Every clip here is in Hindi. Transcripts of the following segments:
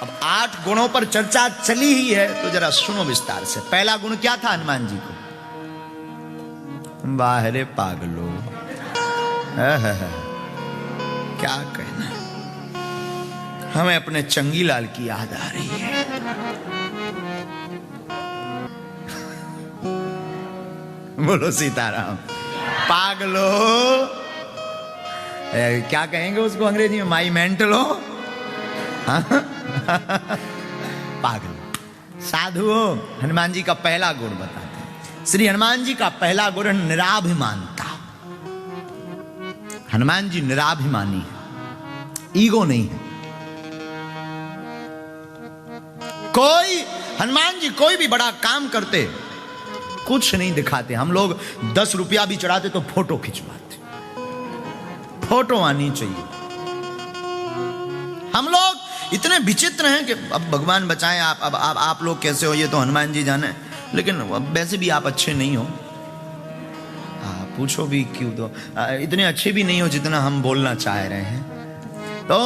अब 8 गुणों पर चर्चा चली ही है तो जरा सुनो विस्तार से। पहला गुण क्या था हनुमान जी को? बाहरे पागलो, क्या कहना, हमें अपने चंगीलाल की याद आ रही है। बोलो सीताराम। पागलो, क्या कहेंगे उसको अंग्रेजी में? माई मेंटलो, पागल। साधुओं, हनुमान जी का पहला गुण बताते हैं। श्री हनुमान जी का पहला गुण निराभिमानता। हनुमान जी निराभिमानी है, ईगो नहीं है। हनुमान जी कोई भी बड़ा काम करते कुछ नहीं दिखाते। हम लोग 10 रुपया भी चढ़ाते तो फोटो खिंचवाते, फोटो आनी चाहिए। हम लोग इतने विचित्र हैं कि अब भगवान बचाएं, आप लोग कैसे हो ये तो हनुमान जी जाने, लेकिन वैसे भी आप अच्छे नहीं हो। पूछो भी क्यों, तो इतने अच्छे भी नहीं हो जितना हम बोलना चाह रहे हैं। तो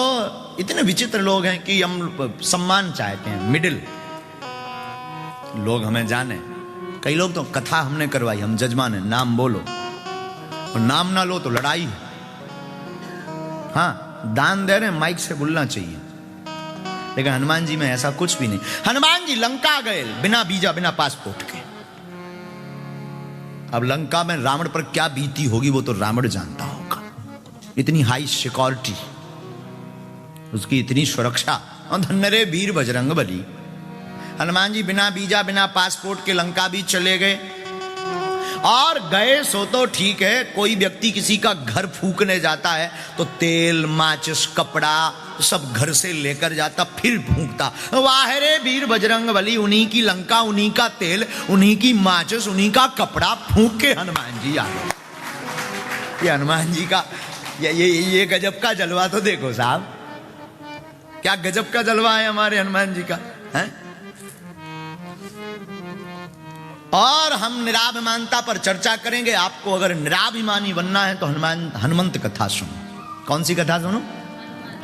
इतने विचित्र लोग हैं कि हम सम्मान चाहते हैं, मिडिल लोग हमें जाने। कई लोग तो कथा हमने करवाई, हम जजमान है, नाम बोलो, और नाम ना लो तो लड़ाई है। हाँ, दान दे रहे हैं, माइक से बोलना चाहिए। लेकिन हनुमान जी में ऐसा कुछ भी नहीं। हनुमान जी लंका गए बिना वीजा, बिना पासपोर्ट के। अब लंका में रावण पर क्या बीती होगी वो तो रावण जानता होगा। इतनी हाई सिक्योरिटी, उसकी इतनी सुरक्षा, और धन्य रे वीर बजरंग बली। हनुमान जी बिना वीजा, बिना पासपोर्ट के लंका भी चले गए। और गए सो तो ठीक है, कोई व्यक्ति किसी का घर फूकने जाता है तो तेल, माचिस, कपड़ा सब घर से लेकर जाता, फिर फूंकता। वाह रे वीर बजरंग बली, उन्हीं की लंका, उन्हीं का तेल, उन्हीं की माचिस, उन्हीं का कपड़ा फूंक के हनुमान जी आ गए। ये हनुमान जी का ये गजब का जलवा तो देखो साहब, क्या गजब का जलवा है हमारे हनुमान जी का है? और हम निराभिमानता पर चर्चा करेंगे। आपको अगर निराभिमानी बनना है तो हनुमंत कथा सुनो। कौन सी कथा सुनो?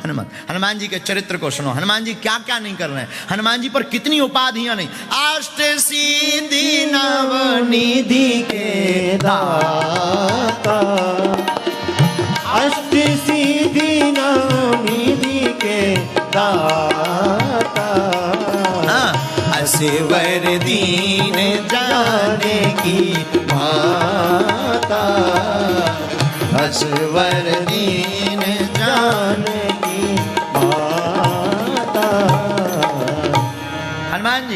हनुमान जी के चरित्र को सुनो। हनुमान जी क्या क्या नहीं कर रहे हैं, हनुमान जी पर कितनी उपाधियां नहीं। अष्ट सिद्धि नवनिधि के दाता, अष्ट सिद्धि नवनिधि के दाता, असवर दीन जाने की माता, असवर दीन जाने की माता। हनुमान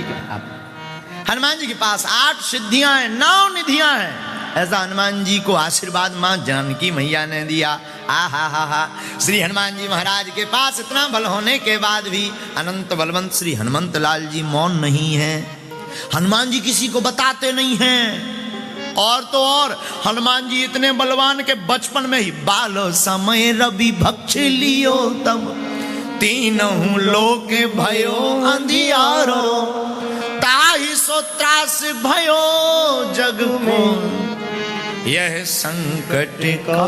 जी के पास 8 सिद्धियां हैं, 9 निधियां हैं। ऐसा हनुमान जी को आशीर्वाद मां जानकी मैया ने दिया। हा। श्री हनुमान जी महाराज के पास इतना बल होने के बाद भी अनंत बलवंत श्री हनुमंत लाल जी मौन नहीं है। हनुमान जी किसी को बताते नहीं हैं। और तो और हनुमान जी इतने बलवान के बचपन में ही बाल समय रवि भक्ष लियो तब, तीनों लोक भयो अंधियारो, ताहि सो त्रास भयो जग को, यह संकट का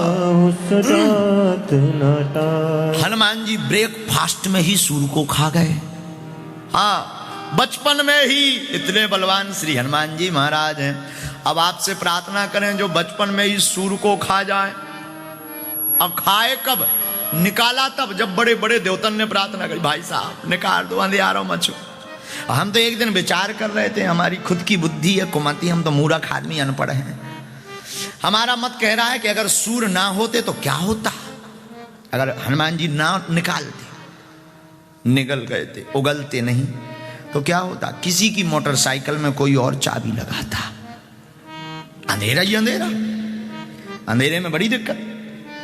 हनुमान जी ब्रेकफास्ट में ही सूर को खा गए। हाँ, बचपन में ही इतने बलवान श्री हनुमान जी महाराज हैं। अब आपसे प्रार्थना करें जो बचपन में ही सूर को खा जाए। अब खाए कब? निकाला तब जब बड़े बड़े देवतन ने प्रार्थना करी, भाई साहब निकाल दो, अंधियारो मचो। हम तो एक दिन विचार कर रहे थे, हमारी खुद की बुद्धि है कुमती, हम तो मूर्ख आदमी अनपढ़ हैं। हमारा मत कह रहा है कि अगर सूर ना होते तो क्या होता। अगर हनुमान जी ना निकालते, निगल गए थे, उगलते नहीं तो क्या होता? किसी की मोटरसाइकिल में कोई और चाबी लगाता, अंधेरा ही अंधेरा, अंधेरे में बड़ी दिक्कत।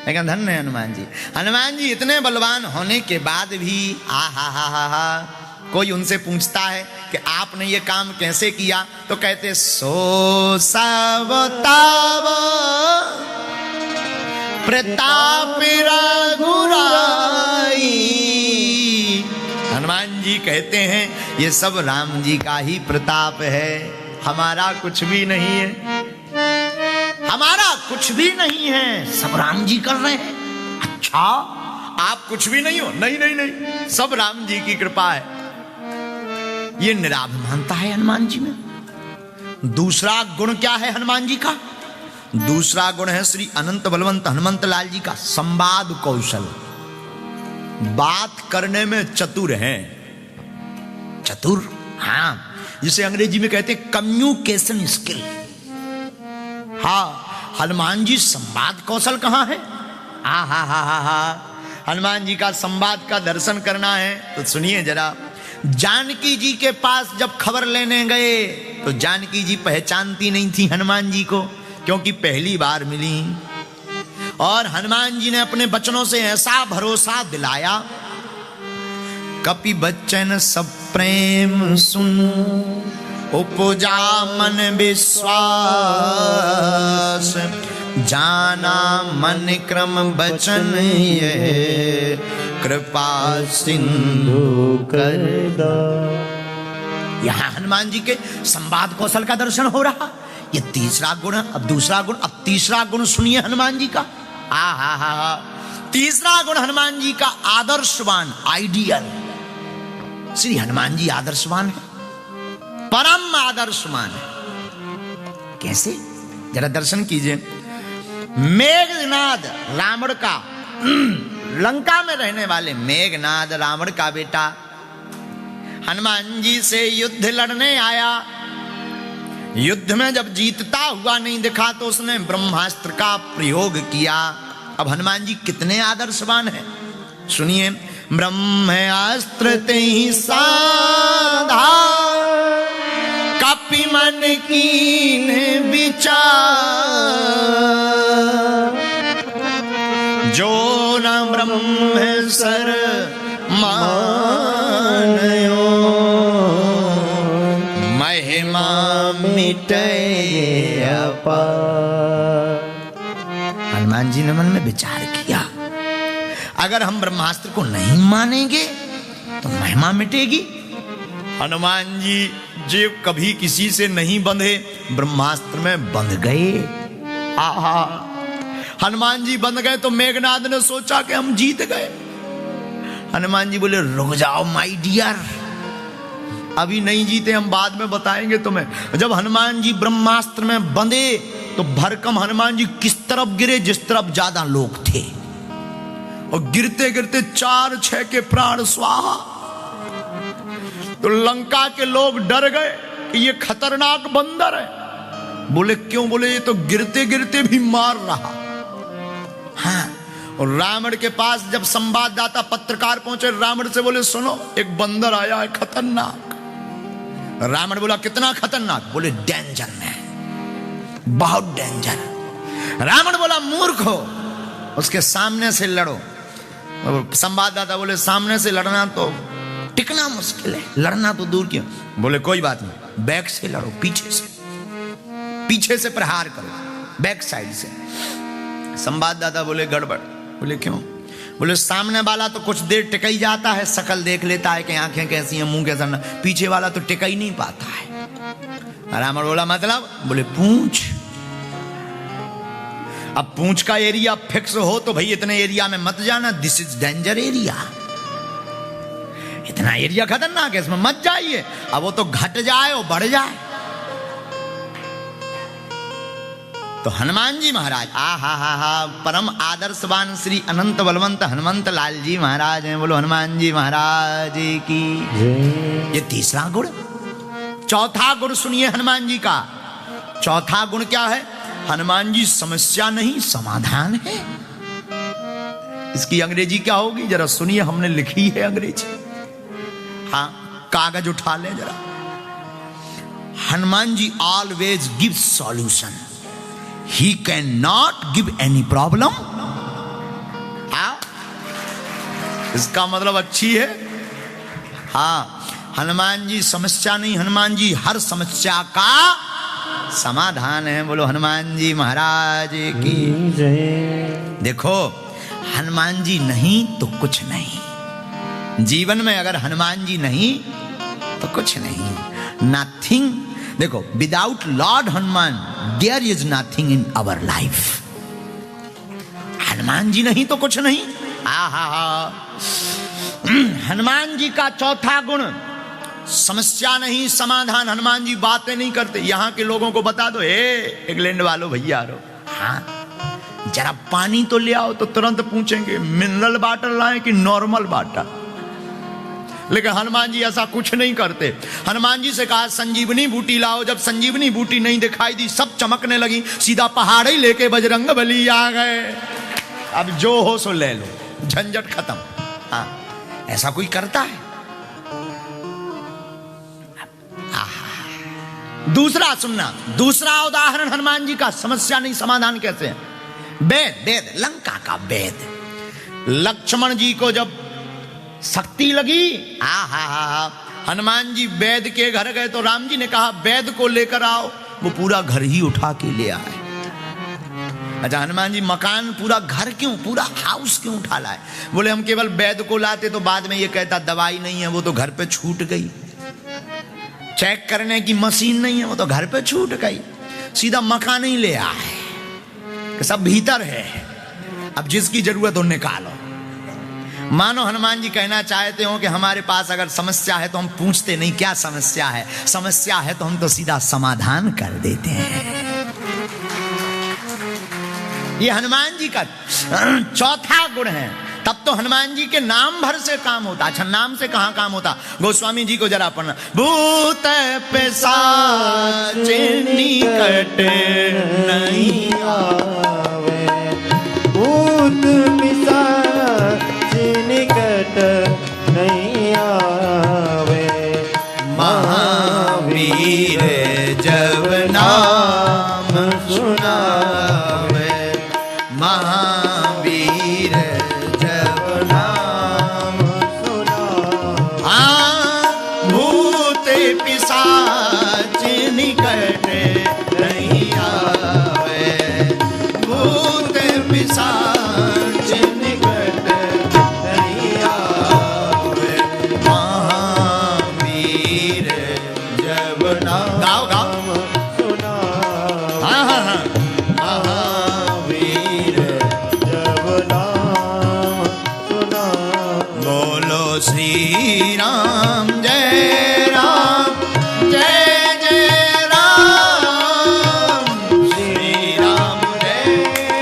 लेकिन धन्य हनुमान जी। हनुमान जी इतने बलवान होने के बाद भी हा कोई उनसे पूछता है कि आपने ये काम कैसे किया, तो कहते सो सावताव प्रताप रघुराई। हनुमान जी कहते हैं ये सब राम जी का ही प्रताप है, हमारा कुछ भी नहीं है, हमारा कुछ भी नहीं है, सब राम जी कर रहे हैं। अच्छा, आप कुछ भी नहीं हो? नहीं, सब राम जी की कृपा है। ये निराभिमानता है हनुमान जी में। दूसरा गुण क्या है हनुमान जी का? दूसरा गुण है श्री अनंत बलवंत हनुमंत लाल जी का संवाद कौशल। बात करने में चतुर हैं, चतुर, हाँ, जिसे अंग्रेजी में कहते हैं कम्युनिकेशन स्किल। हाँ, हनुमान जी संवाद कौशल कहां है? हा हा हा हा हा, हनुमान जी का संवाद का दर्शन करना है तो सुनिए जरा। जानकी जी के पास जब खबर लेने गए तो जानकी जी पहचानती नहीं थी हनुमान जी को, क्योंकि पहली बार मिली। और हनुमान जी ने अपने बचनों से ऐसा भरोसा दिलाया, कपि बच्चन सब प्रेम सुन उपजा मन विश्वास, जाना मन क्रम बचन ये कृपा सिंधु कर दो। यहां हनुमान जी के संवाद कौशल का दर्शन हो रहा। ये तीसरा गुण है। अब दूसरा गुण, अब तीसरा गुण सुनिए हनुमान जी का। हा हा हा हा, तीसरा गुण हनुमान जी का आदर्शवान, आइडियल। श्री हनुमान जी आदर्शवान है, परम आदर्शवान है। कैसे? जरा दर्शन कीजिए। मेघनाद रावण का, लंका में रहने वाले मेघनाद रावण का बेटा, हनुमान जी से युद्ध लड़ने आया। युद्ध में जब जीतता हुआ नहीं दिखा तो उसने ब्रह्मास्त्र का प्रयोग किया। अब हनुमान जी कितने आदर्शवान हैं, सुनिए। ब्रह्मास्त्र ते ही साधा, कपि मन कीन विचार, जो न ब्रह्म सर मानयो, महिमा मिटे अपार। हनुमान जी ने मन में विचार किया, अगर हम ब्रह्मास्त्र को नहीं मानेंगे तो महिमा मिटेगी। हनुमान जी जो कभी किसी से नहीं बंधे, ब्रह्मास्त्र में बंध गए। आहा, हनुमान जी बंध गए तो मेघनाद ने सोचा कि हम जीत गए। हनुमान जी बोले, रुक जाओ माय डियर, अभी नहीं जीते, हम बाद में बताएंगे तुम्हें। जब हनुमान जी ब्रह्मास्त्र में बंधे तो भरकम हनुमान जी किस तरफ गिरे, जिस तरफ ज्यादा लोग थे, और गिरते गिरते 4-6 के प्राण स्वाहा। तो लंका के लोग डर गए कि ये खतरनाक बंदर है। बोले क्यों? बोले ये तो गिरते गिरते भी मार रहा। हाँ, और रावण के पास जब संवाददाता पत्रकार पहुंचे, रावण से बोले सुनो, एक बंदर आया है खतरनाक। रावण बोला कितना खतरनाक? बोले डेंजर में, बहुत डेंजर। रावण बोला मूर्ख हो, उसके सामने से लड़ो। संवाददाता बोले सामने से लड़ना तो टिकना मुश्किल है, लड़ना तो दूर क्यों। बोले कोई बात नहीं, बैक से लड़ो, पीछे से प्रहार करो, बैक साइड से। संवाददाता बोले गड़बड़। बोले क्यों? बोले सामने वाला तो कुछ देर टिक ही जाता है, शकल देख लेता है कि आंखें कैसी हैं, मुंह कैसा, पीछे वाला तो टिक ही नहीं पाता है। रावण बोला मतलब? बोले पूंछ। अब पूंछ का एरिया फिक्स हो तो भाई इतने एरिया में मत जाना, दिस इज डेंजर एरिया, इतना एरिया खतरनाक है, इसमें मत जाइए। अब वो तो घट जाए और बढ़ जाए। तो हनुमान जी महाराज, आ हा हा हा, परम आदर्शवान श्री अनंत बलवंत हनुमंत लाल जी महाराज हैं। बोलो हनुमान जी महाराज की। ये तीसरा गुण। चौथा गुण सुनिए हनुमान जी का। चौथा गुण क्या है? हनुमान जी समस्या नहीं समाधान है। इसकी अंग्रेजी क्या होगी जरा सुनिए, हमने लिखी है अंग्रेजी। हाँ, कागज उठा ले जरा। Hanuman ji always give solution, he can not give any problem. इसका मतलब अच्छी है। हाँ, हनुमान जी समस्या नहीं, हनुमान जी हर समस्या का समाधान है। बोलो हनुमान जी महाराज की जय। देखो, हनुमान जी नहीं तो कुछ नहीं। जीवन में अगर हनुमान जी नहीं तो कुछ नहीं, नथिंग। देखो, without lord Hanuman there is nothing in our life. Hanuman ji नहीं तो कुछ नहीं। हनुमान जी का चौथा गुण समस्या नहीं समाधान। हनुमान जी बातें नहीं करते। यहां के लोगों को बता दो, हे इंग्लैंड वालों भैया रो, हाँ जरा पानी तो ले आओ, तो तुरंत पूछेंगे मिनरल वाटर लाए कि नॉर्मल वाटर। लेकिन हनुमान जी ऐसा कुछ नहीं करते। हनुमान जी से कहा संजीवनी बूटी लाओ, जब संजीवनी बूटी नहीं दिखाई दी, सब चमकने लगी, सीधा पहाड़ ही लेके बजरंगबली आ गए। अब जो हो सो ले लो, झंझट खत्म। हाँ, ऐसा कोई करता है? दूसरा सुनना, दूसरा उदाहरण हनुमान जी का, समस्या नहीं समाधान कैसे है। वेद, वेद लंका का वेद। लक्ष्मण जी को जब शक्ति लगी, हनुमान जी वैद के घर गए तो राम जी ने कहा वैद को लेकर आओ। वो पूरा घर ही उठा के ले आए। अच्छा, हनुमान जी मकान पूरा घर क्यों, पूरा हाउस क्यों उठा लाए? बोले हम केवल वैद को लाते तो बाद में ये कहता दवाई नहीं है, वो तो घर पे छूट गई। चेक करने की मशीन नहीं है, वो तो घर पे छूट गई। सीधा मकान ही ले आए, सब भीतर है, अब जिसकी जरूरत हो निकालो। मानो हनुमान जी कहना चाहते हो कि हमारे पास अगर समस्या है तो हम पूछते नहीं क्या समस्या है, समस्या है तो हम तो सीधा समाधान कर देते हैं। ये हनुमान जी का चौथा गुण है। तब तो हनुमान जी के नाम भर से काम होता। अच्छा, नाम से कहां काम होता? गोस्वामी जी को जरा पढ़ना। भूत पिशाच निकट नहीं आवे, भूत पिशाच निकट नहीं आवे, महावीर जब नाम सुनावे, महावीर जब नाम सुनावे। हाँ, भूत पिशाच निकट नहीं आवे, भूत पिशाच निकट नहीं आवे, महावीर जब नाम। गाओ गाओ सुनावे, हाँ हाँ हाँ, महावीर जब नाम सुनावे। बोलो श्री राम जय राम, जय जय राम, श्री राम जय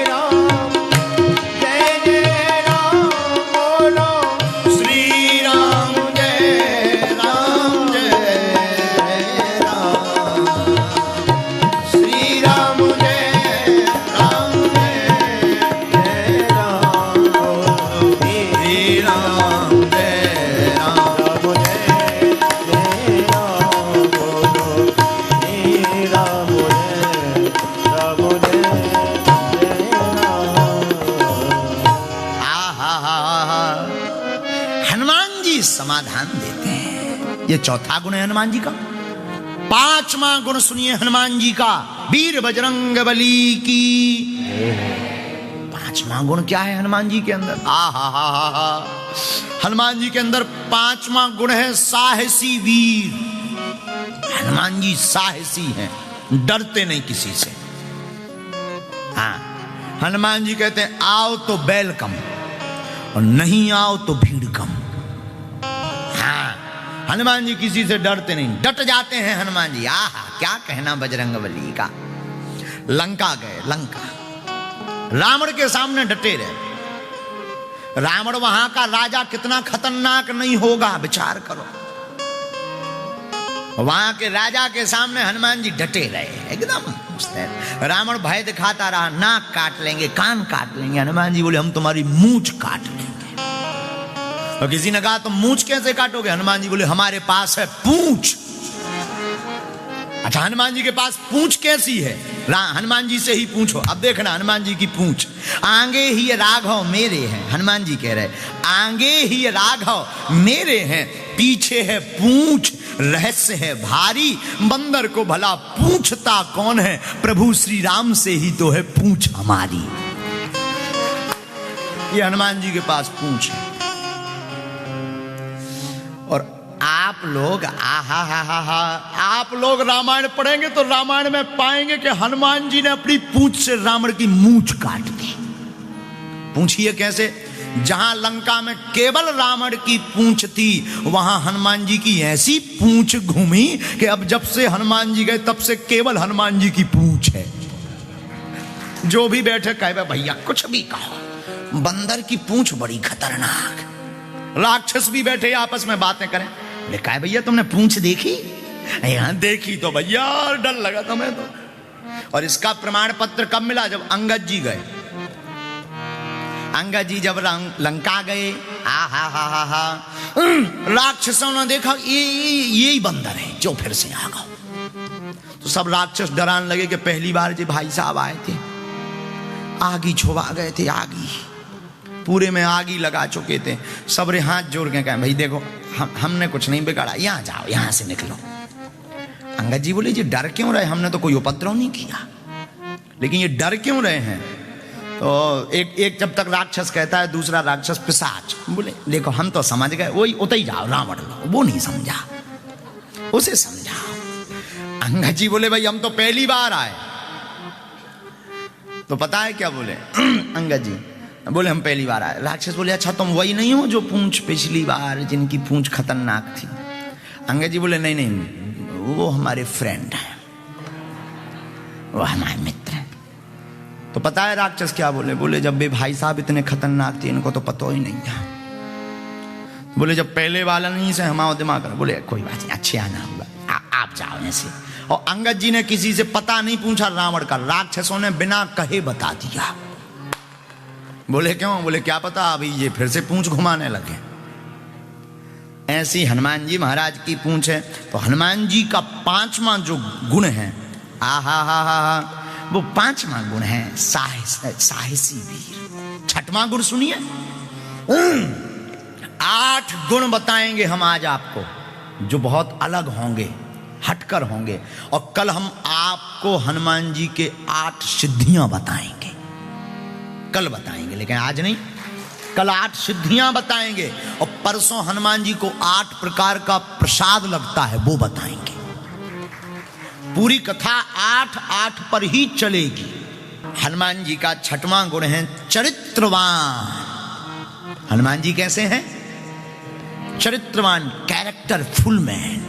राम, जय जय राम बोलो, श्री राम जय राम, जय राम, श्री राम जय राम, जय राम बोलो, श्री राम जय राम। राम जय राम बोलो, हे राम जय राम जय राम। हनुमान जी समाधान देते हैं। ये चौथा गुण है हनुमान जी का। पांचवा गुण सुनिए हनुमान जी का, वीर बजरंग बली की। पांचवा गुण क्या है हनुमान जी के अंदर? हनुमान जी के अंदर पांचवा गुण है साहसी वीर। हनुमान जी साहसी हैं, डरते नहीं किसी से। हाँ, हनुमान जी कहते हैं आओ तो वेलकम और नहीं आओ तो भीड़ कम। हाँ, हनुमान जी किसी से डरते नहीं, डट जाते हैं हनुमान जी। आहा, क्या कहना बजरंगबली का। लंका गए, लंका रावण के सामने डटे रहे। रावण वहां का राजा कितना खतरनाक नहीं होगा, विचार करो। वहां के राजा के सामने हनुमान जी डटे रहे एकदम। रावण भय दिखाता रहा, नाक काट लेंगे, कान काट लेंगे। हनुमान जी बोले हम तुम्हारी मूंछ काट लेंगे। और किसी ने कहा तुम मूंछ कैसे काटोगे? हनुमान जी बोले हमारे पास है पूंछ। अच्छा, हनुमान जी के पास पूंछ कैसी है? हनुमान जी से ही पूछो। अब देखना हनुमान जी की पूंछ। आगे ही राघव मेरे हैं, हनुमान जी कह रहे आगे ही राघव मेरे हैं, पीछे है पूंछ, रहस्य है भारी। बंदर को भला पूछता कौन है, प्रभु श्री राम से ही तो है पूंछ हमारी। ये हनुमान जी के पास पूंछ है। और आप लोग आप लोग रामायण पढ़ेंगे तो रामायण में पाएंगे कि हनुमान जी ने अपनी पूंछ से रावण की मूंछ काट दी। पूछिए कैसे? जहां लंका में केवल रावण की पूंछ थी, वहां हनुमान जी की ऐसी पूंछ घूमी कि अब जब से हनुमान जी गए तब से केवल हनुमान जी की पूंछ है। जो भी बैठे कहे भैया कुछ भी कहो, बंदर की पूंछ बड़ी खतरनाक। राक्षस भी बैठे आपस में बातें करें, बोले कहे भैया तुमने पूंछ देखी? यहां देखी तो भैया डर लगा तुम्हें तो। और इसका प्रमाण पत्र कब मिला? जब अंगद जी गए। अंगद जी जब लंका गए, राक्षसों ने देखा ये बंदर है जो फिर से आ गया। तो सब राक्षस डराने लगे कि पहली बार जो भाई साहब आए थे आगी छुपा गए थे, आगी पूरे में आगी लगा चुके थे। सबरे हाथ जोड़ के कहे भाई देखो हमने कुछ नहीं बिगाड़ा, यहाँ जाओ, यहाँ से निकलो। अंगद जी बोले जी डर क्यों रहे? हमने तो कोई उपद्रव नहीं किया, लेकिन ये डर क्यों रहे हैं? तो एक जब तक राक्षस कहता है, दूसरा राक्षस पिशाच। बोले देखो हम तो समझ गए, वही उतर जाओ रावण लो, वो नहीं समझा, उसे समझाओ। अंगद जी बोले भाई हम तो पहली बार आए। तो पता है क्या बोले अंगद जी? बोले हम पहली बार आए। राक्षस बोले अच्छा तुम वही नहीं हो जो पूंछ पिछली बार जिनकी पूंछ खतरनाक थी? अंगद जी बोले नहीं नहीं, वो हमारे फ्रेंड हैं, वो हमारे मित्र हैं। तो पता है राक्षस क्या बोले? बोले जब वे भाई साहब इतने खतरनाक थे इनको तो पता ही नहीं था। बोले जब पहले वाला नहीं से हमारा दिमाग कर। बोले कोई बात नहीं, अच्छे आना होगा, आप जाओ ऐसे। और अंगद जी ने किसी से पता नहीं पूछा रावण का, राक्षसों ने बिना कहे बता दिया। बोले क्यों? बोले क्या पता अभी ये फिर से पूंछ घुमाने लगे। ऐसी हनुमान जी महाराज की पूंछ है। तो हनुमान जी का 5वां जो गुण है, वो 5वां गुण है साहसी वीर। 6वां गुण सुनिए। 8 गुण बताएंगे हम आज आपको जो बहुत अलग होंगे, हटकर होंगे। और कल हम आपको हनुमान जी के 8 सिद्धियां बताएंगे, कल बताएंगे, लेकिन आज नहीं। कल 8 सिद्धियां बताएंगे और परसों हनुमान जी को 8 प्रकार का प्रसाद लगता है वो बताएंगे। पूरी कथा 8 पर ही चलेगी। हनुमान जी का 6वां गुण है चरित्रवान। हनुमान जी कैसे हैं? चरित्रवान, कैरेक्टरफुल मैन।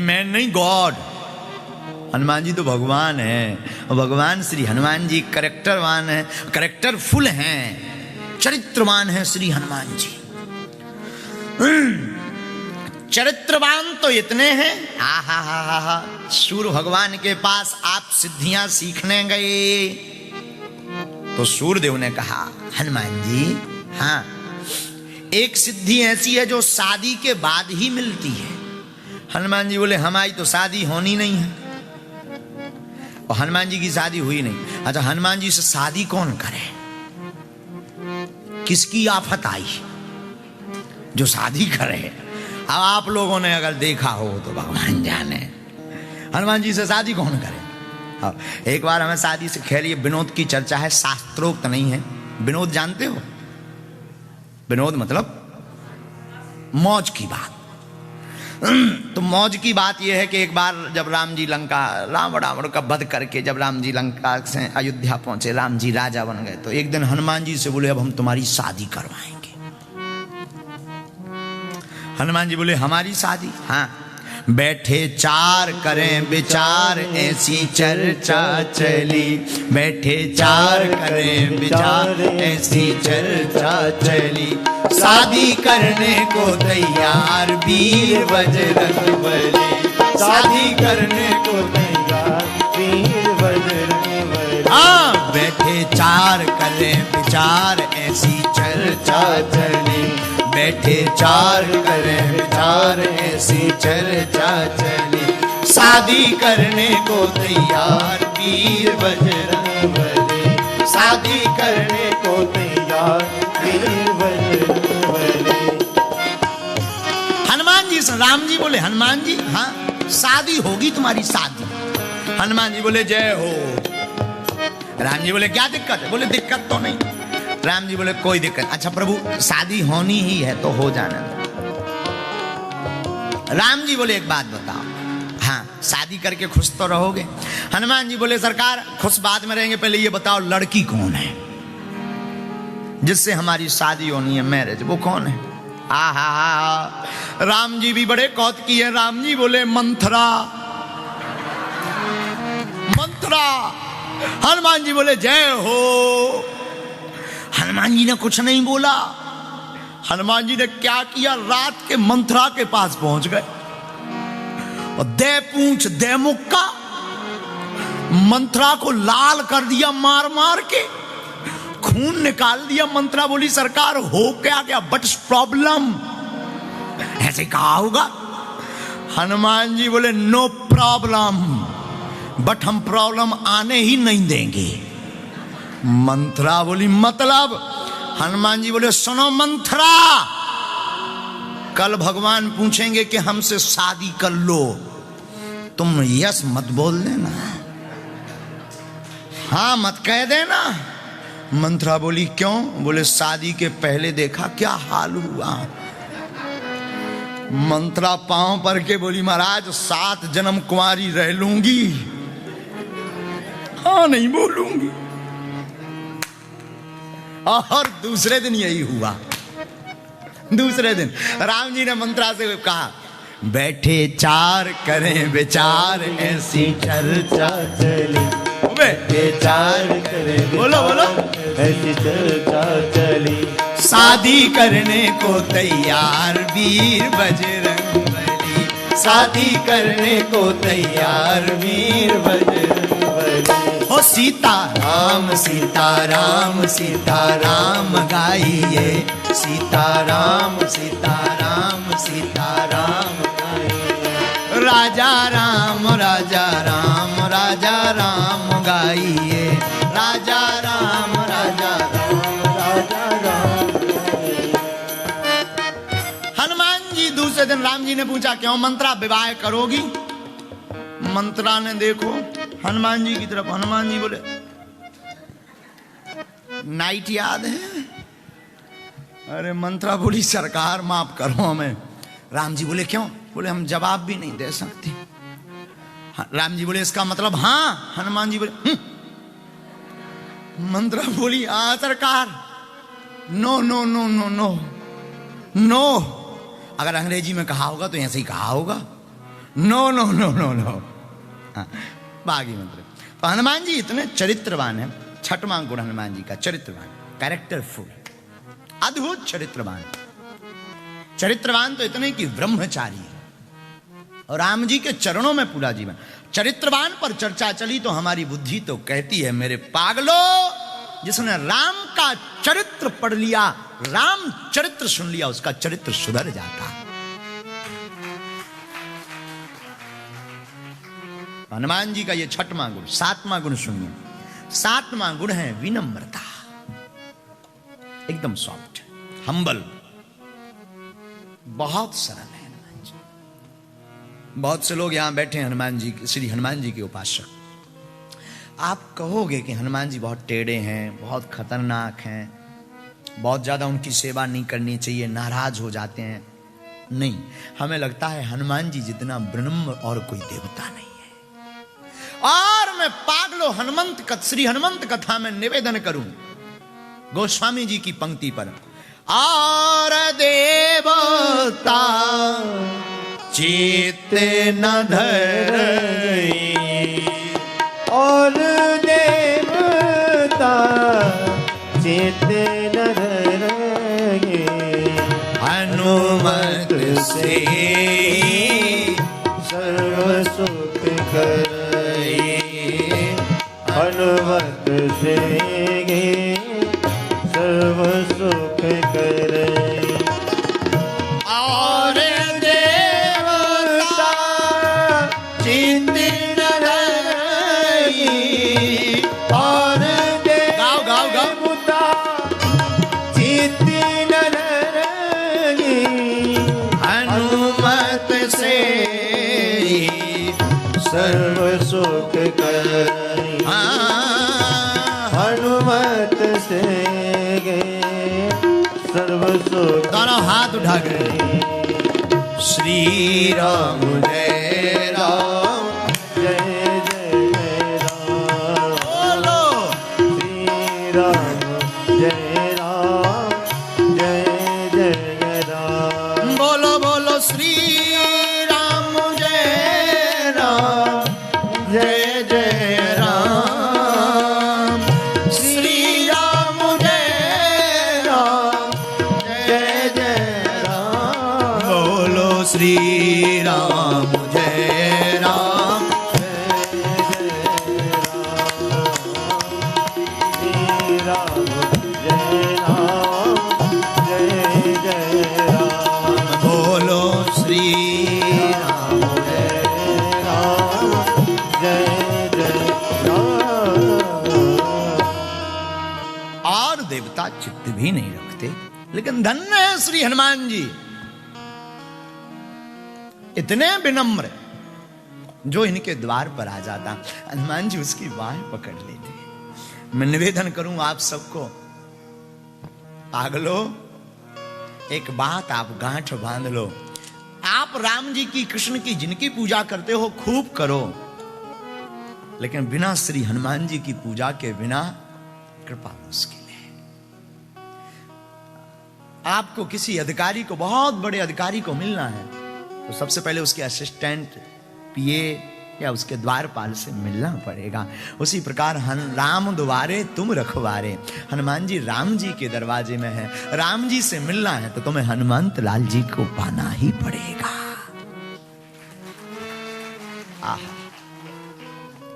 मैन नहीं, गॉड। हनुमान जी तो भगवान है, और भगवान श्री हनुमान जी कैरेक्टरवान है, कैरेक्टरफुल हैं, चरित्रवान है श्री हनुमान जी। चरित्रवान तो इतने हैं, सूर्य भगवान के पास आप सिद्धियां सीखने गए तो सूर्यदेव ने कहा हनुमान जी हाँ, एक सिद्धि ऐसी है जो शादी के बाद ही मिलती है। हनुमान जी बोले हमारी तो शादी होनी नहीं है, और हनुमान जी की शादी हुई नहीं। अच्छा हनुमान जी से शादी कौन करे? किसकी आफत आई जो शादी करे? अब आप लोगों ने अगर देखा हो तो भगवान जाने, हनुमान जी से शादी कौन करे? अब एक बार हमें शादी से, खैर ये विनोद की चर्चा है, शास्त्रोक्त नहीं है। विनोद जानते हो? विनोद मतलब मौज की बात। तो मौज की बात यह है कि एक बार जब राम जी लंका, रावण का वध करके जब राम जी लंका से अयोध्या पहुंचे, राम जी राजा बन गए, तो एक दिन हनुमान जी से बोले अब हम तुम्हारी शादी करवाएंगे। हनुमान जी बोले हमारी शादी? हाँ। बैठे 4 करें विचार ऐसी चर्चा चली, बैठे 4 करें विचार ऐसी चर्चा चली, शादी करने को तैयार वीर बजरंगबली, शादी करने को तैयार वीर बजरंगबली। हाँ, बैठे 4 करें विचार ऐसी चर्चा चली, बैठे 4 करें विचार ऐसी चर्चा चली, शादी करने को तैयार वीर बजरंगबली, शादी करने को तैयार वीर बजरंगबली। हनुमान जी से राम जी बोले हनुमान जी हाँ शादी होगी तुम्हारी शादी। हनुमान जी बोले जय हो। राम जी बोले क्या दिक्कत है? बोले दिक्कत तो नहीं। राम जी बोले कोई दिक्कत। अच्छा प्रभु शादी होनी ही है तो हो जाना। राम जी बोले एक बात बताओ, हाँ शादी करके खुश तो रहोगे? हनुमान जी बोले सरकार खुश बाद में रहेंगे, पहले ये बताओ लड़की कौन है? जिससे हमारी शादी होनी है, मैरिज, वो कौन है? आहा, राम जी भी बड़े कौतुकी है। राम जी बोले मंथरा, मंथरा। हनुमान जी बोले जय हो। हनुमान जी ने कुछ नहीं बोला। हनुमान जी ने क्या किया, रात के मंथरा के पास पहुंच गए और दे पूंछ दे मुक्का मंथरा को लाल कर दिया, मार मार के खून निकाल दिया। मंथरा बोली सरकार हो क्या गया, बट प्रॉब्लम, ऐसे कहा होगा। हनुमान जी बोले नो प्रॉब्लम, बट हम प्रॉब्लम आने ही नहीं देंगे। मंथरा बोली मतलब? हनुमान जी बोले सुनो मंथरा, कल भगवान पूछेंगे कि हमसे शादी कर लो, तुम यस मत बोल देना, हाँ मत कह देना। मंथरा बोली क्यों? बोले शादी के पहले देखा क्या हाल हुआ। मंथरा पांव पर के बोली महाराज 7 जन्म कुंवारी रह लूंगी, हाँ नहीं बोलूंगी। और दूसरे दिन यही हुआ। दूसरे दिन राम जी ने मंथरा से कहा बैठे 4 करें विचार, ऐसी चर्चा चली, बैठे 4 करें, बोलो बोलो, ऐसी चर्चा चली। शादी करने को तैयार वीर बजरंगबली, शादी करने को तैयार वीर बजरंगबली। हो सीताराम सीताराम सीताराम गाइए, सीताराम सीताराम सीताराम गाइए। राजा राम राजा राम राजा राम गाइए, राजा राम राजा राम राजा राम गाइए। हनुमान जी दूसरे दिन राम जी ने पूछा क्यों मंत्रा विवाह करोगी? मंत्रा ने देखो हनुमान जी की तरफ। हनुमान जी बोले नाइट याद है? अरे मंत्रा बोली सरकार माफ करो हमें। राम जी बोले क्यों? बोले हम जवाब भी नहीं दे सकते। राम जी बोले इसका मतलब हाँ? हनुमान जी बोले मंत्रा बोली हाँ सरकार, no no no no no no. अगर अंग्रेजी में कहा होगा तो ऐसे ही कहा होगा, no no no no no. बागी मंत्र। तो हनुमान जी इतने चरित्रवान है। छठवां गुण हनुमान जी का चरित्रवान, कैरेक्टरफुल, अद्भुत चरित्रवान। चरित्रवान तो इतने कि ब्रह्मचारी, और राम जी के चरणों में पूरा जीवन। चरित्रवान पर चर्चा चली तो हमारी बुद्धि तो कहती है मेरे पागलो, जिसने राम का चरित्र पढ़ लिया, राम चरित्र सुन लिया, उसका चरित्र सुधर जाता। हनुमान जी का ये छठवां गुण। सातवां गुण सुनिए। सातवां गुण है विनम्रता, एकदम सॉफ्ट, हम्बल, बहुत सरल है हनुमान जी। बहुत से लोग यहां बैठे हैं हनुमान जी, श्री हनुमान जी के उपासक। आप कहोगे कि हनुमान जी बहुत टेढ़े हैं, बहुत खतरनाक हैं, बहुत ज्यादा उनकी सेवा नहीं करनी चाहिए, नाराज हो जाते हैं। नहीं, हमें लगता है हनुमान जी जितना विनम्र और कोई देवता नहीं है। और मैं पागलो श्री हनुमंत कथा में निवेदन करूं गोस्वामी जी की पंक्ति पर, और देवता चित्त न धरई, और देवता चित्त न धरई, हनुमत से सर्व सुख करई, हनुमत से सर्व सुख करई। और देवता चित्त न धरई, और गाओ गाओ गाओ, देवता चित्त न धरई, हनुमत से सर्व सुख करई, हनुमत से सर्व सुख। दोनों हाथ उठा कर श्री राम जय राम, जय जय राम, बोलो श्री राम जय राम, श्री राम जय राम। राम जय राम जय जय राम। बोलो श्री राम राम जय जय राम। और देवता चित्त भी नहीं रखते, लेकिन धन्य है श्री हनुमान जी, इतने विनम्र, जो इनके द्वार पर आ जाता हनुमान जी उसकी बाहें पकड़ लेते। मैं निवेदन करूं आप सबको, पागलो एक बात आप गांठ बांध लो, आप राम जी की कृष्ण की जिनकी पूजा करते हो खूब करो, लेकिन बिना श्री हनुमान जी की पूजा के बिना कृपा मुश्किल है। आपको किसी अधिकारी को, बहुत बड़े अधिकारी को मिलना है, तो सबसे पहले उसके असिस्टेंट, पीए या उसके द्वारपाल से मिलना पड़ेगा। उसी प्रकार राम द्वारे तुम रखवारे, हनुमान जी राम जी के दरवाजे में है, राम जी से मिलना है तो तुम्हें हनुमंत लाल जी को पाना ही पड़ेगा। आहा,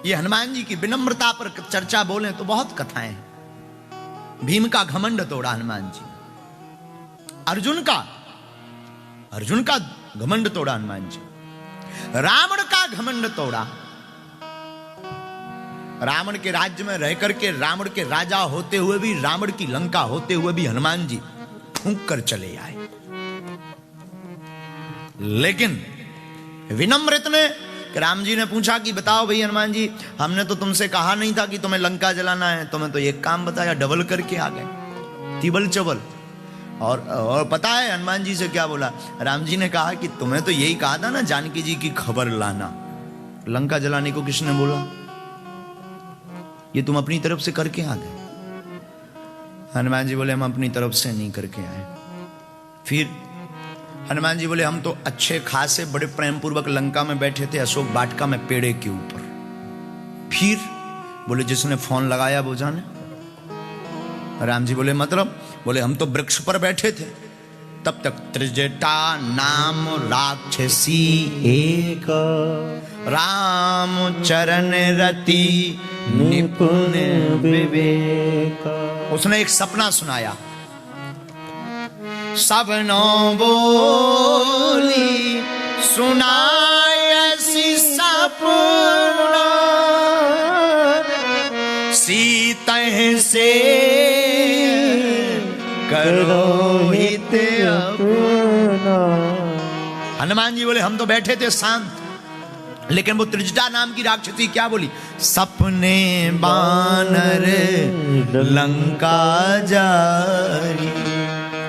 ये हनुमान जी की विनम्रता पर चर्चा बोले तो बहुत कथाएं हैं। भीम का घमंड तोड़ा हनुमान जी, अर्जुन का घमंड तोड़ा हनुमान जी, रावण का घमंड तोड़ा। रावण के राज्य में रह करके, रावण के राजा होते हुए भी, रावण की लंका होते हुए भी हनुमान जी फूंक कर चले आए। लेकिन विनम्र इतने कि राम जी ने पूछा कि बताओ भाई हनुमान जी, हमने तो तुमसे कहा नहीं था कि तुम्हें लंका जलाना है, तुम्हें तो एक काम बताया, डबल करके आ गए, तिबल चबल। और पता है हनुमान जी से क्या बोला? राम जी ने कहा कि तुम्हें तो यही कहा था ना जानकी जी की खबर लाना, लंका जलाने को किसने बोला? ये तुम अपनी तरफ से करके आ गए। हनुमान जी बोले हम अपनी तरफ से नहीं करके आए। फिर हनुमान जी बोले हम तो अच्छे खासे बड़े प्रेम पूर्वक लंका में बैठे थे, अशोक वाटिका में पेड़े के ऊपर। फिर बोले जिसने फोन लगाया वो जाने। राम जी बोले मतलब? बोले हम तो वृक्ष पर बैठे थे, तब तक त्रिजटा नाम राक्षसी एक, राम चरण रति निपुण विवेक। उसने एक सपना सुनाया, सबनो बोली सुनाय सी सपना, सीता से करो हित अपना। हनुमान जी बोले हम तो बैठे थे शांत, लेकिन वो त्रिजटा नाम की राक्षसी क्या बोली? सपने बानर लंका जारी।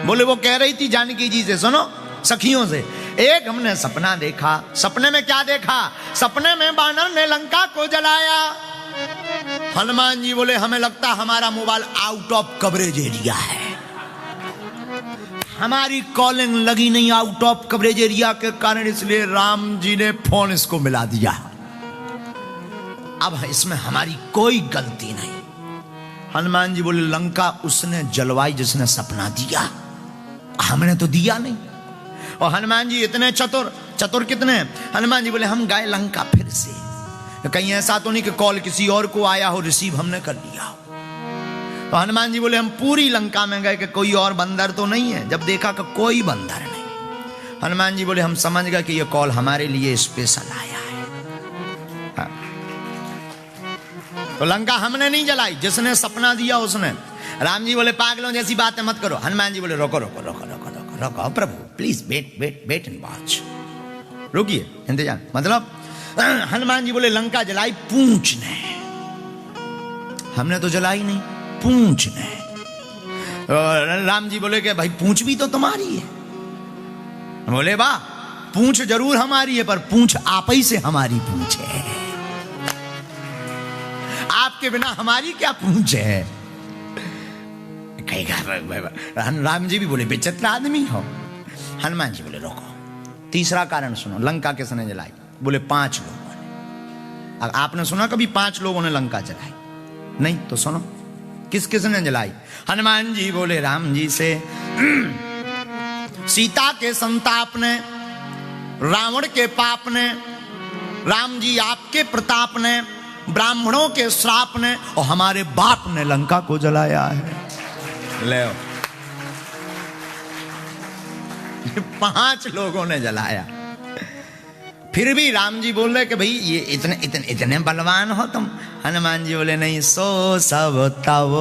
बोले वो कह रही थी जानकी जी से, सुनो सखियों से, एक हमने सपना देखा। सपने में क्या देखा? सपने में बानर ने लंका को जलाया। हनुमान जी बोले हमें लगता हमारा mobile out of coverage area है, हमारी कॉलिंग लगी नहीं आउट ऑफ कवरेज एरिया के कारण, इसलिए राम जी ने फोन इसको मिला दिया। अब इसमें हमारी कोई गलती नहीं। हनुमान जी बोले लंका उसने जलवाई जिसने सपना दिया, हमने तो दिया नहीं। और हनुमान जी इतने चतुर कितने? हनुमान जी बोले हम गए लंका फिर से, कहीं ऐसा तो नहीं कि कॉल किसी और को आया हो, रिसीव हमने कर लिया हो। तो हनुमान जी बोले हम पूरी लंका में गए कि कोई और बंदर तो नहीं है। जब देखा कि कोई बंदर नहीं, हनुमान जी बोले हम समझ गए कि ये कॉल हमारे लिए स्पेशल आया है। हाँ। तो लंका हमने नहीं जलाई, जिसने सपना दिया उसने। राम जी बोले पागलों जैसी बातें मत करो। हनुमान जी बोले रोको रोको रोको रोको रोको रोको प्रभु, please wait wait wait and watch, रुकिए इंतजार। मतलब हनुमान जी बोले लंका जलाई पूंछ ने, हमने तो जलाई नहीं, पूंछ ने। राम जी बोले कि भाई पूंछ भी तो तुम्हारी है। बोले वाह, पूंछ जरूर हमारी है, पर पूंछ आप ही से हमारी पूंछ है, आपके बिना हमारी क्या पूंछ है? राम जी भी बोले विचित्र आदमी हो। हनुमान जी बोले रोको, तीसरा कारण सुनो, लंका किसने जलाई? बोले 5 लोगों ने। आपने सुना कभी 5 लोगों ने लंका जलाई? नहीं, तो सुनो किस किसने जलाई। हनुमान जी बोले राम जी से, सीता के संताप ने रावण के पाप ने, राम जी आपके प्रताप ने, ब्राह्मणों के श्राप ने और हमारे बाप ने लंका को जलाया है। ले 5 लोगों ने जलाया। फिर भी राम जी बोल रहे कि भाई ये इतने इतने इतने बलवान हो तुम। हनुमान जी बोले नहीं, सो सब तव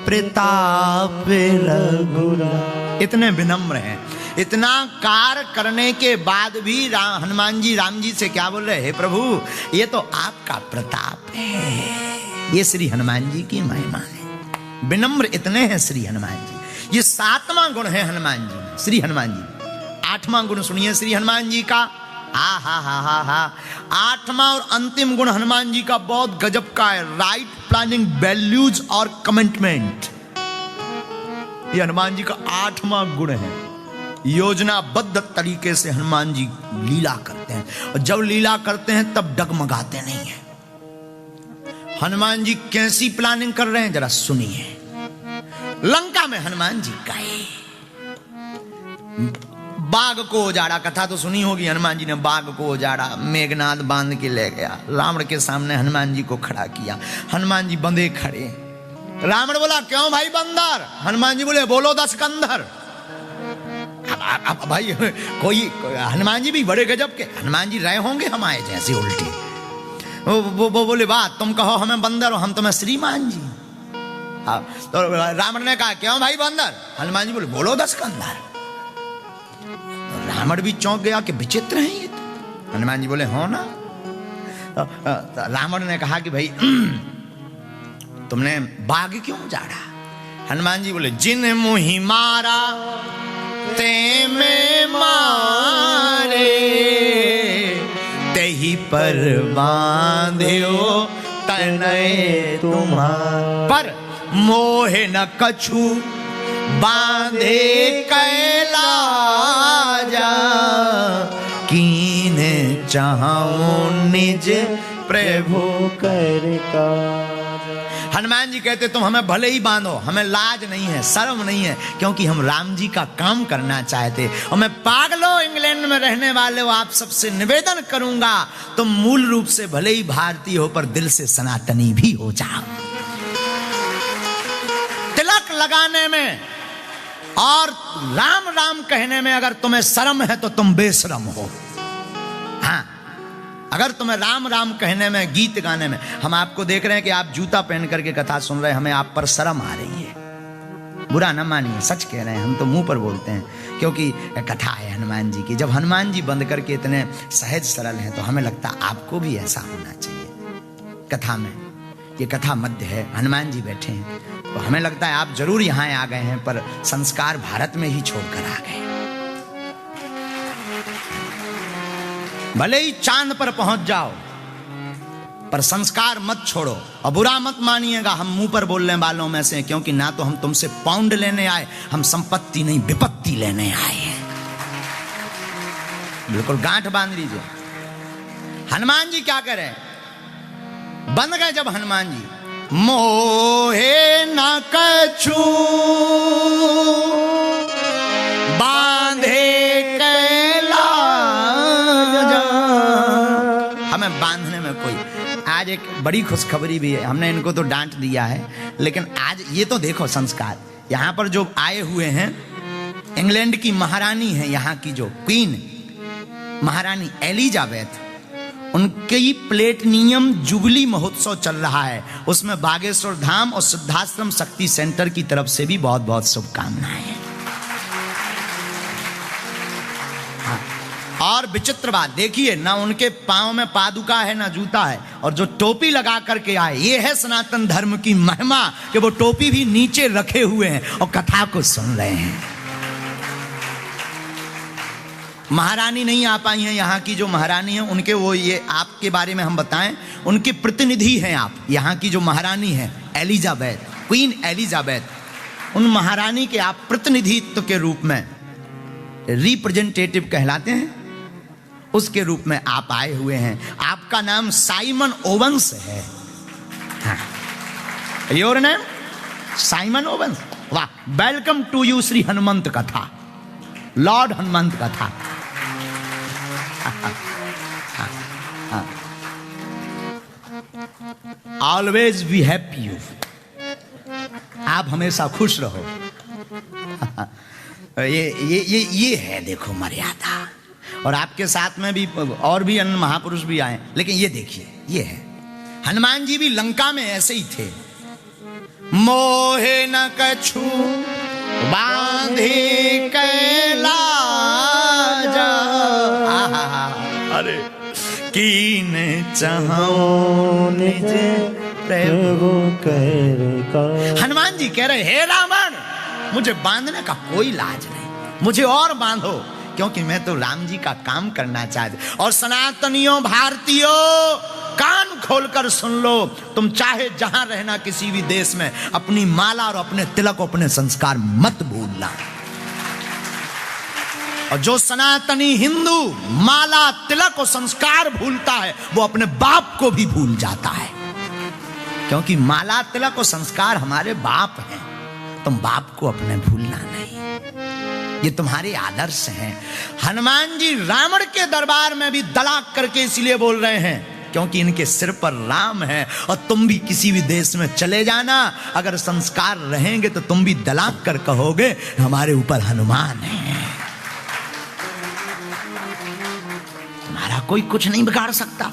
प्रताप रघुराई। इतने विनम्र हैं। इतना कार्य करने के बाद भी हनुमान जी राम जी से क्या बोल रहे, हे प्रभु ये तो आपका प्रताप है। ये श्री हनुमान जी की महिमा है। विनम्र इतने हैं श्री हनुमान जी। ये 7वां गुण है हनुमान जी में, श्री हनुमान जी। 8वां गुण सुनिए श्री हनुमान जी का। हा 8वां और अंतिम गुण हनुमान जी का बहुत गजब का है, राइट प्लानिंग, वैल्यूज और कमिटमेंट। ये हनुमान जी का 8वां गुण है। योजनाबद्ध तरीके से हनुमान जी लीला करते हैं, और जब लीला करते हैं तब डगमगाते नहीं हैं। हनुमान जी कैसी प्लानिंग कर रहे हैं जरा सुनिए। लंका में हनुमान जी गए, बाघ को उजाड़ा। कथा तो सुनी होगी, हनुमान जी ने बाघ को उजाड़ा, मेघनाद बांध के ले गया, रावण के सामने हनुमान जी को खड़ा किया। हनुमान जी बंधे खड़े। रावण बोला क्यों भाई बंदर? हनुमान जी बोले बोलो 10 कंधर। अब भाई कोई हनुमान जी भी बड़े गजब के, हनुमान जी रहे होंगे हमारे जैसे उल्टे। वो बोले बात तुम कहो हमें बंदर, हम तुम्हें श्रीमान जी। तो रावण ने कहा क्यों भाई बंदर? हनुमान जी बोले बोलो 10 कंधर। रावण भी चौंक गया कि विचित्र है ये। हनुमान जी बोले हो ना। रावण ने कहा कि भाई तुमने बाघ क्यों उजाड़ा? हनुमान जी बोले जिन मुहि मारा ते में मारे, तेहि पर बांध्यो तनय तुम्हार। पर मोहे न कछु बांधे कैलाजा, कीन चाहूं निज प्रभु कर काज। हनुमान जी कहते तुम हमें भले ही बांधो, हमें लाज नहीं है, शर्म नहीं है, क्योंकि हम राम जी का काम करना चाहते। और मैं पागलों इंग्लैंड में रहने वाले हो आप सबसे निवेदन करूंगा, तुम मूल रूप से भले ही भारतीय हो पर दिल से सनातनी भी हो जाओ। तिलक लगाने में और राम राम कहने में अगर तुम्हें शर्म है तो तुम बेशरम हो। हाँ, अगर तुम्हें राम राम कहने में, गीत गाने में, हम आपको देख रहे हैं कि आप जूता पहन करके कथा सुन रहे हैं, हमें आप पर शर्म आ रही है। बुरा न मानिए, सच कह रहे हैं, हम तो मुंह पर बोलते हैं, क्योंकि कथा है हनुमान जी की। जब हनुमान जी बंद करके इतने सहज सरल हैं तो हमें लगता आपको भी ऐसा होना चाहिए। कथा में ये कथा मध्य है, हनुमान जी बैठे हैं, तो हमें लगता है आप जरूर यहाँ आ गए हैं, पर संस्कार भारत में ही छोड़कर आ गए। भले ही चांद पर पहुंच जाओ पर संस्कार मत छोड़ो। और बुरा मत मानिएगा, हम मुंह पर बोलने वालों में से, क्योंकि ना तो हम तुमसे पाउंड लेने आए, हम संपत्ति नहीं विपत्ति लेने आए हैं। बिल्कुल गांठ बांध लीजिए। हनुमान जी क्या करें, बंद गए जब हनुमान जी, मोहे न कछु बांधे कैलाजा। हमें बांधने में कोई, आज एक बड़ी खुशखबरी भी है, हमने इनको तो डांट दिया है, लेकिन आज ये तो देखो संस्कार। यहाँ पर जो आए हुए हैं इंग्लैंड की महारानी है, यहाँ की जो क्वीन महारानी एलिजाबेथ, उनकी प्लेटिनियम जुबली महोत्सव चल रहा है। उसमें बागेश्वर धाम और सिद्धाश्रम शक्ति सेंटर की तरफ से भी बहुत बहुत शुभकामनाएं हैं। और विचित्र बात देखिए, ना उनके पांव में पादुका है ना जूता है, और जो टोपी लगा करके आए, ये है सनातन धर्म की महिमा कि वो टोपी भी नीचे रखे हुए हैं और कथा को सुन रहे हैं। महारानी नहीं आ पाई हैं, यहाँ की जो महारानी है उनके, वो ये आपके बारे में हम बताएं, उनके प्रतिनिधि हैं आप। यहाँ की जो महारानी है एलिजाबेथ, क्वीन एलिजाबेथ, उन महारानी के आप प्रतिनिधित्व के रूप में, रिप्रेजेंटेटिव कहलाते हैं, उसके रूप में आप आए हुए हैं। आपका नाम साइमन ओवेंस है। हाँ। Your name Simon Owens. वाह, welcome to you Shri Hanumant Katha, lord Hanumant कथा। ऑलवेज बी हैप्पी यू, आप हमेशा खुश रहो। ये है देखो मर्यादा। और आपके साथ में भी और भी अन्य महापुरुष भी आए, लेकिन ये देखिए ये है, हनुमान जी भी लंका में ऐसे ही थे। मोहे न कछु बांधे कैलाज, अरे कीन चाहो निज प्रभु कर। हनुमान जी कह रहे, हे रावण, मुझे बांधने का कोई लाज नहीं, मुझे और बांधो, क्योंकि मैं तो राम जी का काम करना चाहती। और सनातनियों, भारतीयों, कान खोलकर सुन लो, तुम चाहे जहां रहना किसी भी देश में, अपनी माला और अपने तिलक, अपने संस्कार मत भूलना। और जो सनातनी हिंदू माला, तिलक और संस्कार भूलता है, वो अपने बाप को भी भूल जाता है, क्योंकि माला, तिलक और संस्कार हमारे बाप हैं। तुम बाप को अपने भूलना नहीं, ये तुम्हारे आदर्श हैं। हनुमान जी रावण के दरबार में भी दलाक करके इसलिए बोल रहे हैं क्योंकि इनके सिर पर राम है। और तुम भी किसी भी देश में चले जाना, अगर संस्कार रहेंगे तो तुम भी दलाक कर कहोगे हमारे ऊपर हनुमान है। तुम्हारा कोई कुछ नहीं बिगाड़ सकता।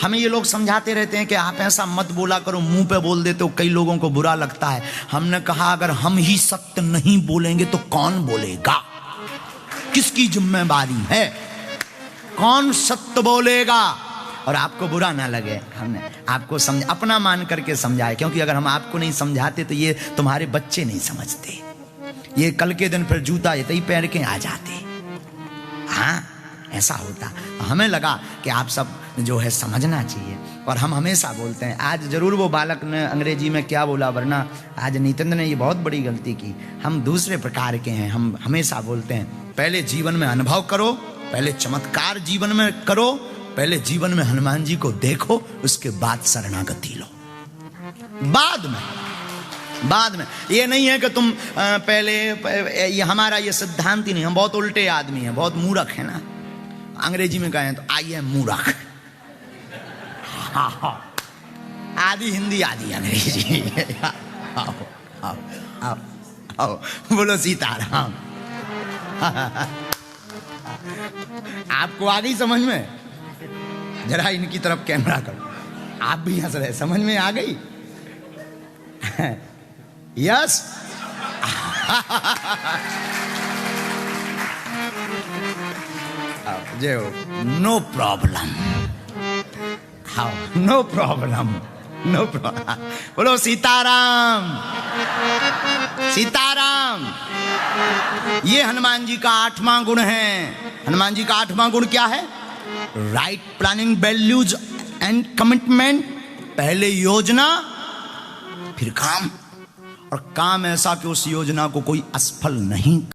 हमें ये लोग समझाते रहते हैं कि आप ऐसा मत बोला करो, मुंह पे बोल देते हो, कई लोगों को बुरा लगता है। हमने कहा अगर हम ही सत्य नहीं बोलेंगे तो कौन बोलेगा? किसकी जिम्मेदारी है? कौन सत्य बोलेगा? और आपको बुरा ना लगे, हमने आपको अपना मान करके समझाए, क्योंकि अगर हम आपको नहीं समझाते तो ये तुम्हारे बच्चे नहीं समझते। ये कल के दिन फिर जूता इतना ही पहन के आ जाते। हाँ, ऐसा होता। हमें लगा कि आप सब जो है समझना चाहिए, और हम हमेशा बोलते हैं। आज जरूर वो बालक ने अंग्रेजी में क्या बोला, वरना आज नितिन ने ये बहुत बड़ी गलती की। हम दूसरे प्रकार के हैं। हम हमेशा बोलते हैं पहले जीवन में अनुभव करो, पहले चमत्कार जीवन में करो, पहले जीवन में हनुमान जी को देखो, उसके बाद शरणागति लो। बाद में ये नहीं है कि तुम पहले, ये हमारा ये सिद्धांत ही नहीं। हम बहुत उल्टे आदमी हैं, बहुत मूर्ख है ना। अंग्रेजी में कहें तो आई एम मूर्ख। आधी हिंदी आधी अंग्रेजी। आओ आओ आओ आओ, बोलो सीताराम। आपको आ गई समझ में? जरा इनकी तरफ कैमरा करो, आप भी हंस रहे, समझ में आ गई? यस। जय हो। नो प्रॉब्लम, हाँ, नो प्रॉब्लम, नो प्रॉब्लम। बोलो सीताराम, सीताराम। ये हनुमान जी का 8वां गुण है। हनुमान जी का 8वां गुण क्या है? Right planning, values and commitment. पहले योजना, फिर काम, और काम ऐसा कि उस योजना को कोई असफल नहीं